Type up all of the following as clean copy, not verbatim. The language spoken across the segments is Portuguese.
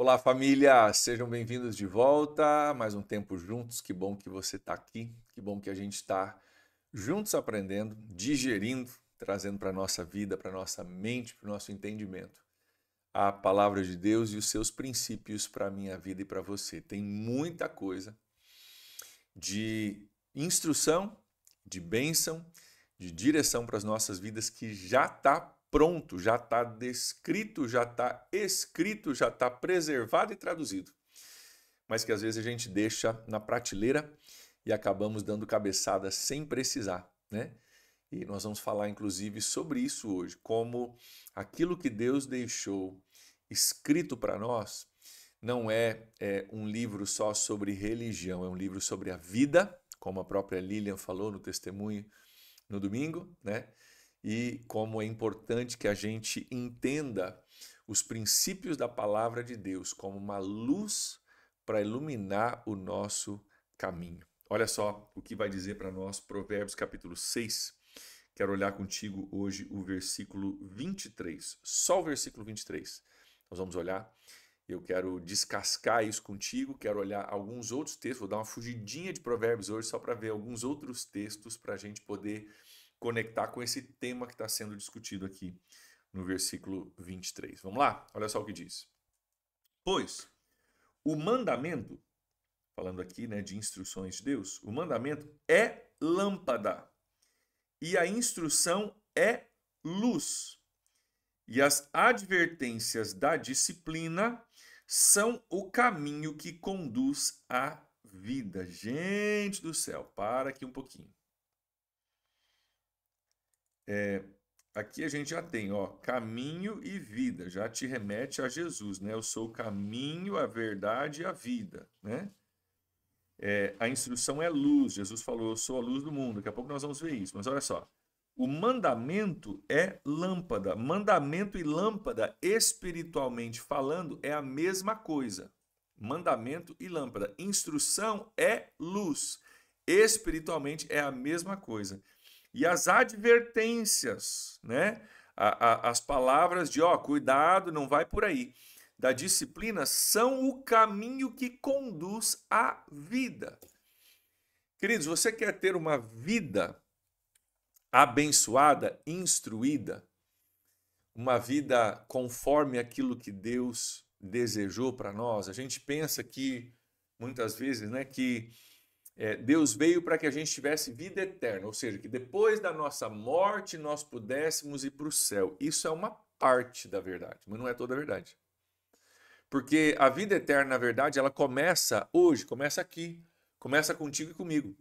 Olá, família! Sejam bem-vindos de volta. Mais um tempo juntos. Que bom que você está aqui. Que bom que a gente está juntos aprendendo, digerindo, trazendo para a nossa vida, para a nossa mente, para o nosso entendimento a palavra de Deus e os seus princípios para a minha vida e para você. Tem muita coisa de instrução, de bênção, de direção para as nossas vidas que já está pronto, já está descrito, já está escrito, já está preservado e traduzido. Mas que às vezes a gente deixa na prateleira e acabamos dando cabeçada sem precisar, né? E nós vamos falar inclusive sobre isso hoje, como aquilo que Deus deixou escrito para nós não é um livro só sobre religião, é um livro sobre a vida, como a própria Lilian falou no testemunho no domingo, né? E como é importante que a gente entenda os princípios da palavra de Deus como uma luz para iluminar o nosso caminho. Olha só o que vai dizer para nós Provérbios capítulo 6. Quero olhar contigo hoje o versículo 23, só o versículo 23. Nós vamos olhar, eu quero descascar isso contigo, quero olhar alguns outros textos, vou dar uma fugidinha de Provérbios hoje só para ver alguns outros textos para a gente poder conectar com esse tema que está sendo discutido aqui no versículo 23. Vamos lá? Olha só o que diz. Pois o mandamento, falando aqui, né, de instruções de Deus, o mandamento é lâmpada e a instrução é luz. E as advertências da disciplina são o caminho que conduz à vida. Gente do céu, para aqui um pouquinho. Aqui a gente já tem, ó, caminho e vida, já te remete a Jesus, né? Eu sou o caminho, a verdade e a vida, né? A instrução é luz, Jesus falou, eu sou a luz do mundo, daqui a pouco nós vamos ver isso, mas olha só. O mandamento é lâmpada. Mandamento e lâmpada, espiritualmente falando, é a mesma coisa. Mandamento e lâmpada. Instrução é luz. Espiritualmente é a mesma coisa. E as advertências, né? As palavras de, ó, cuidado, não vai por aí, da disciplina, são o caminho que conduz à vida. Queridos, você quer ter uma vida abençoada, instruída, uma vida conforme aquilo que Deus desejou para nós? A gente pensa que, muitas vezes, né, que Deus veio para que a gente tivesse vida eterna, ou seja, que depois da nossa morte nós pudéssemos ir para o céu. Isso é uma parte da verdade, mas não é toda a verdade. Porque a vida eterna, na verdade, ela começa hoje, começa aqui, começa contigo e comigo.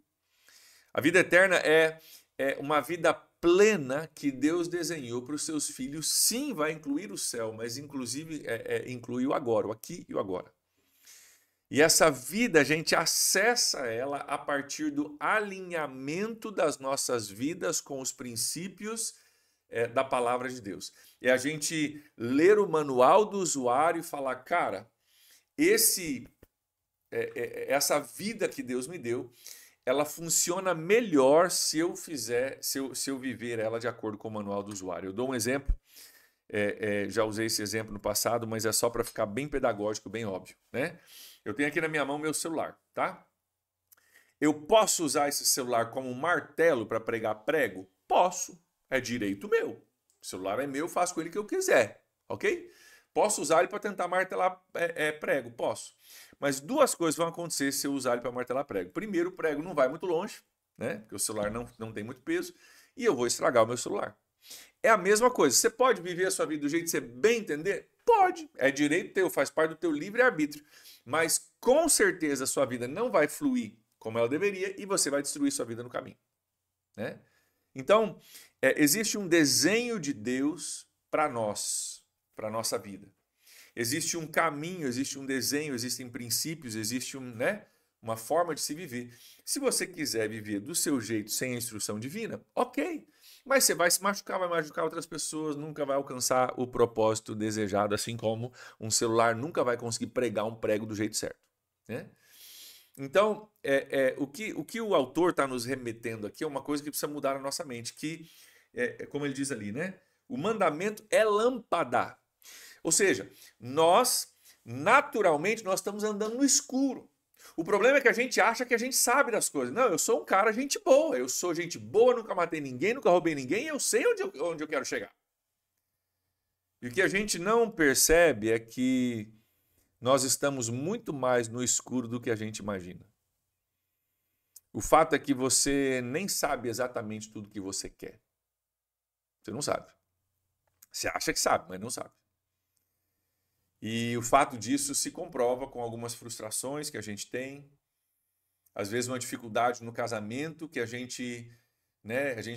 A vida eterna é uma vida plena que Deus desenhou para os seus filhos. Sim, vai incluir o céu, mas inclusive inclui o agora, o aqui e o agora. E essa vida a gente acessa ela a partir do alinhamento das nossas vidas com os princípios da palavra de Deus. É a gente ler o manual do usuário e falar, cara, essa vida que Deus me deu, ela funciona melhor se eu viver ela de acordo com o manual do usuário. Eu dou um exemplo, já usei esse exemplo no passado, mas é só para ficar bem pedagógico, bem óbvio, né? Eu tenho aqui na minha mão meu celular, tá? Eu posso usar esse celular como um martelo para pregar prego? Posso, é direito meu. O celular é meu, faço com ele o que eu quiser, ok? Posso usar ele para tentar martelar prego? Posso. Mas duas coisas vão acontecer se eu usar ele para martelar prego. Primeiro, o prego não vai muito longe, né? Porque o celular não tem muito peso, e eu vou estragar o meu celular. É a mesma coisa. Você pode viver a sua vida do jeito que você bem entender? Pode. É direito teu, faz parte do teu livre-arbítrio. Mas com certeza a sua vida não vai fluir como ela deveria e você vai destruir sua vida no caminho, né? Então, existe um desenho de Deus para nós, para a nossa vida. Existe um caminho, existe um desenho, existem princípios, existe uma forma de se viver. Se você quiser viver do seu jeito, sem a instrução divina, ok. Mas você vai se machucar, vai machucar outras pessoas, nunca vai alcançar o propósito desejado, assim como um celular nunca vai conseguir pregar um prego do jeito certo, né? Então, o que o autor está nos remetendo aqui é uma coisa que precisa mudar na nossa mente, que, como ele diz ali, né? O mandamento é lâmpada. Ou seja, nós naturalmente nós estamos andando no escuro. O problema é que a gente acha que a gente sabe das coisas. Não, eu sou um cara gente boa. Eu sou gente boa, nunca matei ninguém, nunca roubei ninguém. Eu sei onde eu quero chegar. E o que a gente não percebe é que nós estamos muito mais no escuro do que a gente imagina. O fato é que você nem sabe exatamente tudo que você quer. Você não sabe. Você acha que sabe, mas não sabe. E o fato disso se comprova com algumas frustrações que a gente tem. Às vezes uma dificuldade no casamento que a gente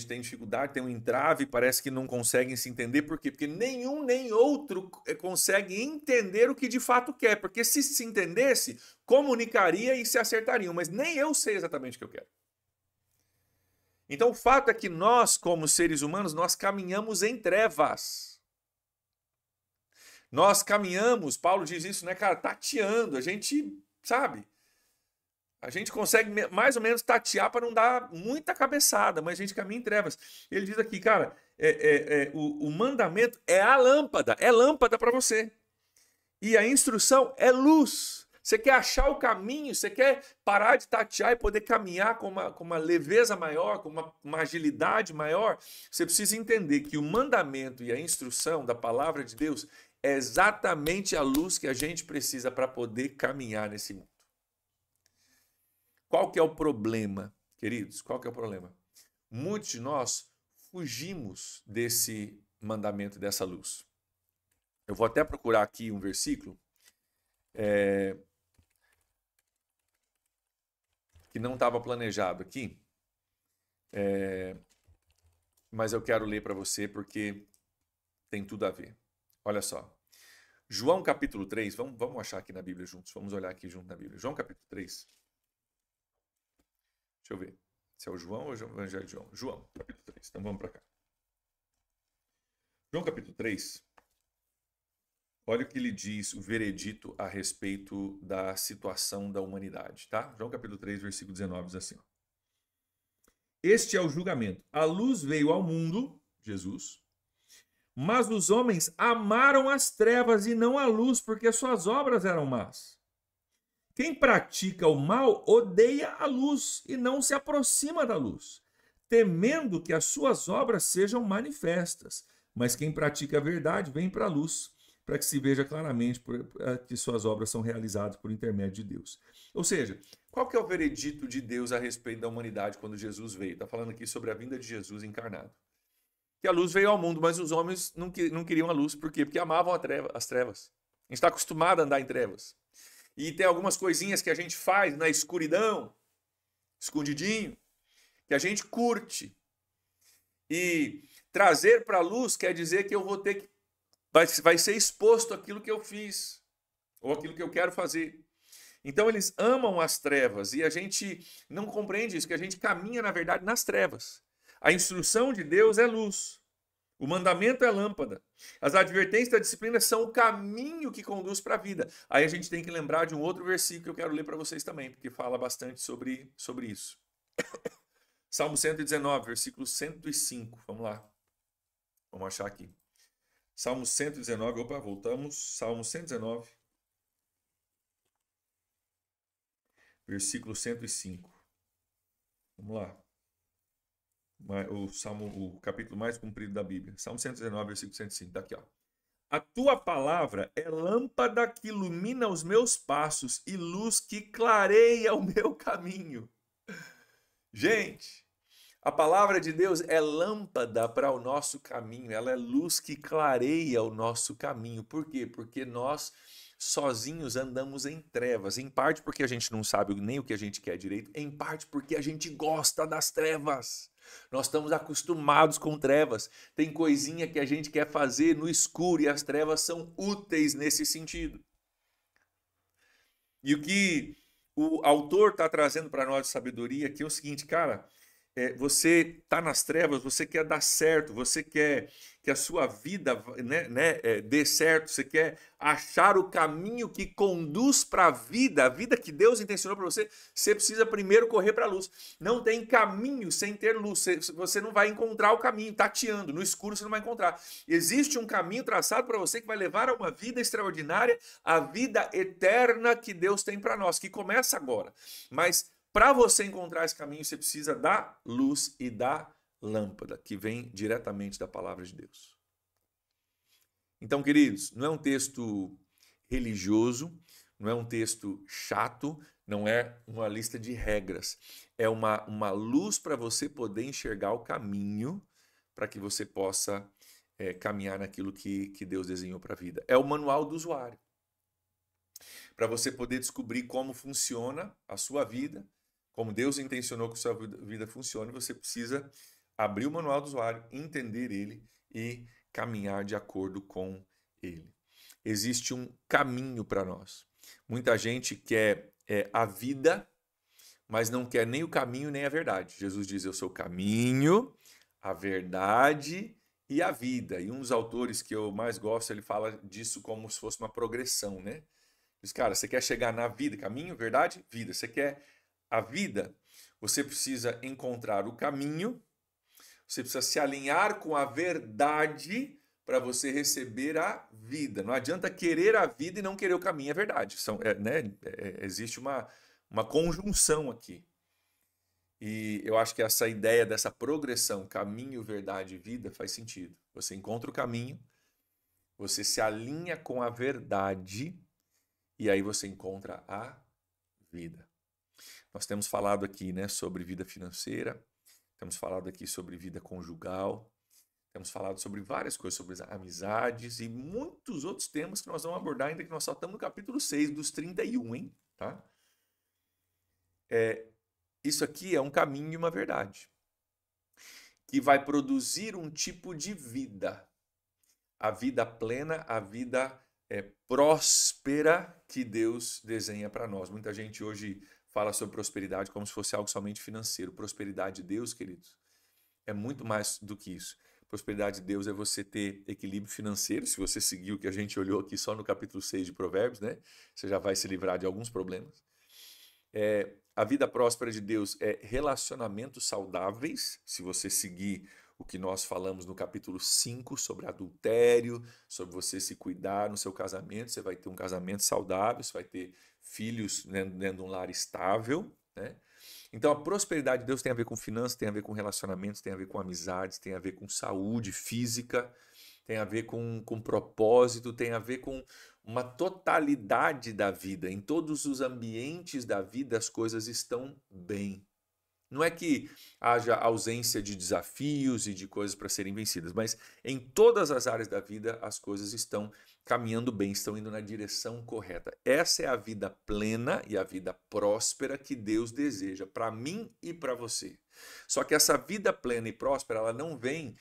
tem dificuldade, tem um entrave, parece que não conseguem se entender. Por quê? Porque nenhum nem outro consegue entender o que de fato quer. Porque se entendesse, comunicaria e se acertariam. Mas nem eu sei exatamente o que eu quero. Então o fato é que nós, como seres humanos, nós caminhamos em trevas. Nós caminhamos, Paulo diz isso, né, cara, tateando. A gente, sabe... A gente consegue mais ou menos tatear para não dar muita cabeçada, mas a gente caminha em trevas. Ele diz aqui, cara, o mandamento é a lâmpada, é lâmpada para você. E a instrução é luz. Você quer achar o caminho, você quer parar de tatear e poder caminhar com uma leveza maior, com uma agilidade maior, você precisa entender que o mandamento e a instrução da palavra de Deus é exatamente a luz que a gente precisa para poder caminhar nesse mundo. Qual que é o problema, queridos? Qual que é o problema? Muitos de nós fugimos desse mandamento, dessa luz. Eu vou até procurar aqui um versículo que não estava planejado aqui, mas eu quero ler para você porque tem tudo a ver. Olha só. João capítulo 3, vamos achar aqui na Bíblia juntos, vamos olhar aqui junto na Bíblia. João capítulo 3. Deixa eu ver se é o João ou o Evangelho de João. João, capítulo 3. Então vamos para cá. João, capítulo 3. Olha o que ele diz, o veredito a respeito da situação da humanidade, tá? João, capítulo 3, versículo 19, diz assim. Ó. Este é o julgamento. A luz veio ao mundo, Jesus, mas os homens amaram as trevas e não a luz, porque suas obras eram más. Quem pratica o mal odeia a luz e não se aproxima da luz, temendo que as suas obras sejam manifestas. Mas quem pratica a verdade vem para a luz, para que se veja claramente que suas obras são realizadas por intermédio de Deus. Ou seja, qual que é o veredito de Deus a respeito da humanidade quando Jesus veio? Está falando aqui sobre a vinda de Jesus encarnado. Que a luz veio ao mundo, mas os homens não queriam a luz. Por quê? Porque amavam as trevas. A gente está acostumado a andar em trevas. E tem algumas coisinhas que a gente faz na escuridão, escondidinho, que a gente curte. E trazer para a luz quer dizer que eu vou ter que... Vai ser exposto aquilo que eu fiz, ou aquilo que eu quero fazer. Então eles amam as trevas e a gente não compreende isso, que a gente caminha, na verdade, nas trevas. A instrução de Deus é luz. O mandamento é lâmpada. As advertências da disciplina são o caminho que conduz para a vida. Aí a gente tem que lembrar de um outro versículo que eu quero ler para vocês também, porque fala bastante sobre isso. Salmo 119, versículo 105. Vamos lá. Vamos achar aqui. Salmo 119. Opa, voltamos. Salmo 119. Versículo 105. Vamos lá. O capítulo mais comprido da Bíblia. Salmo 119, versículo 105. Está aqui, ó. A tua palavra é lâmpada que ilumina os meus passos e luz que clareia o meu caminho. Gente, a palavra de Deus é lâmpada para o nosso caminho. Ela é luz que clareia o nosso caminho. Por quê? Porque nós sozinhos andamos em trevas. Em parte porque a gente não sabe nem o que a gente quer direito. Em parte porque a gente gosta das trevas. Nós estamos acostumados com trevas. Tem coisinha que a gente quer fazer no escuro e as trevas são úteis nesse sentido. E o que o autor está trazendo para nós de sabedoria aqui é o seguinte, cara, você está nas trevas, você quer dar certo, você quer que a sua vida, dê certo, você quer achar o caminho que conduz para a vida que Deus intencionou para você, você precisa primeiro correr para a luz. Não tem caminho sem ter luz, você não vai encontrar o caminho, tateando, no escuro você não vai encontrar. Existe um caminho traçado para você que vai levar a uma vida extraordinária, a vida eterna que Deus tem para nós, que começa agora. Mas para você encontrar esse caminho, você precisa da luz e da lâmpada, que vem diretamente da palavra de Deus. Então, queridos, não é um texto religioso, não é um texto chato, não é uma lista de regras. É uma luz para você poder enxergar o caminho para que você possa caminhar naquilo que Deus desenhou para a vida. É o manual do usuário. Para você poder descobrir como funciona a sua vida, como Deus intencionou que a sua vida funcione, você precisa abrir o manual do usuário, entender ele e caminhar de acordo com ele. Existe um caminho para nós. Muita gente quer a vida, mas não quer nem o caminho nem a verdade. Jesus diz, eu sou o caminho, a verdade e a vida. E um dos autores que eu mais gosto, ele fala disso como se fosse uma progressão, né? Diz, cara, você quer chegar na vida, caminho, verdade, vida. Você quer a vida, você precisa encontrar o caminho, você precisa se alinhar com a verdade para você receber a vida. Não adianta querer a vida e não querer o caminho, é verdade. Existe uma conjunção aqui. E eu acho que essa ideia dessa progressão, caminho, verdade e vida, faz sentido. Você encontra o caminho, você se alinha com a verdade e aí você encontra a vida. Nós temos falado aqui, né, sobre vida financeira, temos falado aqui sobre vida conjugal, temos falado sobre várias coisas, sobre amizades e muitos outros temas que nós vamos abordar ainda que nós só estamos no capítulo 6 dos 31, hein? Tá? Isso aqui é um caminho e uma verdade que vai produzir um tipo de vida, a vida plena, a vida próspera que Deus desenha para nós. Muita gente hoje fala sobre prosperidade como se fosse algo somente financeiro. Prosperidade de Deus, queridos, é muito mais do que isso. Prosperidade de Deus é você ter equilíbrio financeiro. Se você seguir o que a gente olhou aqui só no capítulo 6 de Provérbios, né? Você já vai se livrar de alguns problemas. A vida próspera de Deus é relacionamentos saudáveis. Se você seguir o que nós falamos no capítulo 5 sobre adultério, sobre você se cuidar no seu casamento, você vai ter um casamento saudável, você vai ter filhos dentro de um lar estável, né? Então a prosperidade de Deus tem a ver com finanças, tem a ver com relacionamentos, tem a ver com amizades, tem a ver com saúde física, tem a ver com propósito, tem a ver com uma totalidade da vida. Em todos os ambientes da vida as coisas estão bem. Não é que haja ausência de desafios e de coisas para serem vencidas, mas em todas as áreas da vida as coisas estão caminhando bem, estão indo na direção correta. Essa é a vida plena e a vida próspera que Deus deseja para mim e para você. Só que essa vida plena e próspera, ela não vem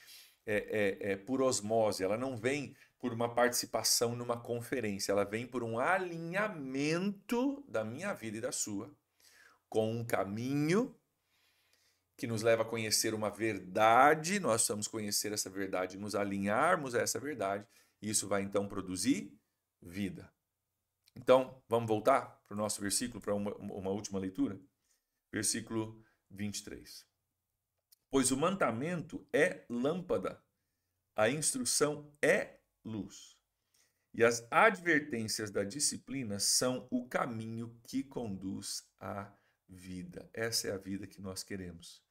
por osmose, ela não vem por uma participação numa conferência, ela vem por um alinhamento da minha vida e da sua com um caminho que nos leva a conhecer uma verdade, nós precisamos conhecer essa verdade, nos alinharmos a essa verdade, e isso vai então produzir vida. Então, vamos voltar para o nosso versículo, para uma última leitura? Versículo 23. Pois o mandamento é lâmpada, a instrução é luz, e as advertências da disciplina são o caminho que conduz à vida. Essa é a vida que nós queremos.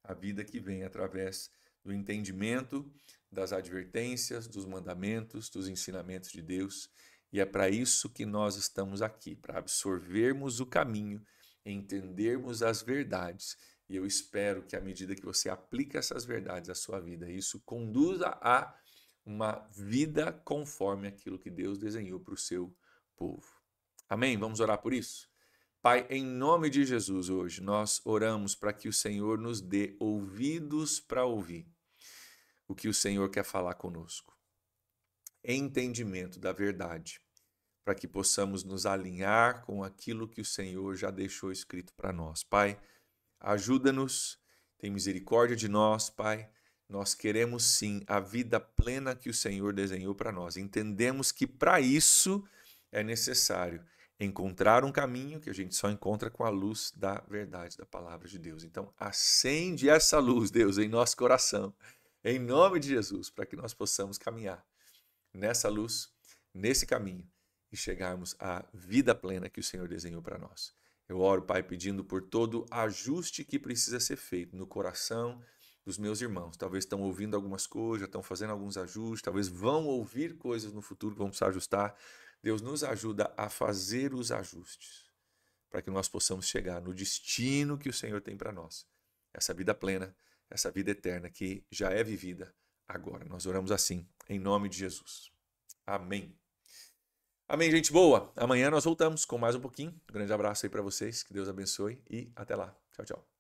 A vida que vem através do entendimento das advertências, dos mandamentos, dos ensinamentos de Deus. E é para isso que nós estamos aqui, para absorvermos o caminho, entendermos as verdades. E eu espero que à medida que você aplica essas verdades à sua vida, isso conduza a uma vida conforme aquilo que Deus desenhou para o seu povo. Amém? Vamos orar por isso? Pai, em nome de Jesus, hoje nós oramos para que o Senhor nos dê ouvidos para ouvir o que o Senhor quer falar conosco. Entendimento da verdade, para que possamos nos alinhar com aquilo que o Senhor já deixou escrito para nós. Pai, ajuda-nos Tem misericórdia de nós, Pai. Nós queremos sim a vida plena que o Senhor desenhou para nós. Entendemos que para isso é necessário encontrar um caminho que a gente só encontra com a luz da verdade, da palavra de Deus. Então, acende essa luz, Deus, em nosso coração, em nome de Jesus, para que nós possamos caminhar nessa luz, nesse caminho e chegarmos à vida plena que o Senhor desenhou para nós. Eu oro, Pai, pedindo por todo ajuste que precisa ser feito no coração dos meus irmãos. Talvez estão ouvindo algumas coisas, já estão fazendo alguns ajustes, talvez vão ouvir coisas no futuro que vão precisar ajustar. Deus nos ajuda a fazer os ajustes para que nós possamos chegar no destino que o Senhor tem para nós. Essa vida plena, essa vida eterna que já é vivida agora. Nós oramos assim, em nome de Jesus. Amém. Amém, gente boa. Amanhã nós voltamos com mais um pouquinho. Um grande abraço aí para vocês. Que Deus abençoe e até lá. Tchau, tchau.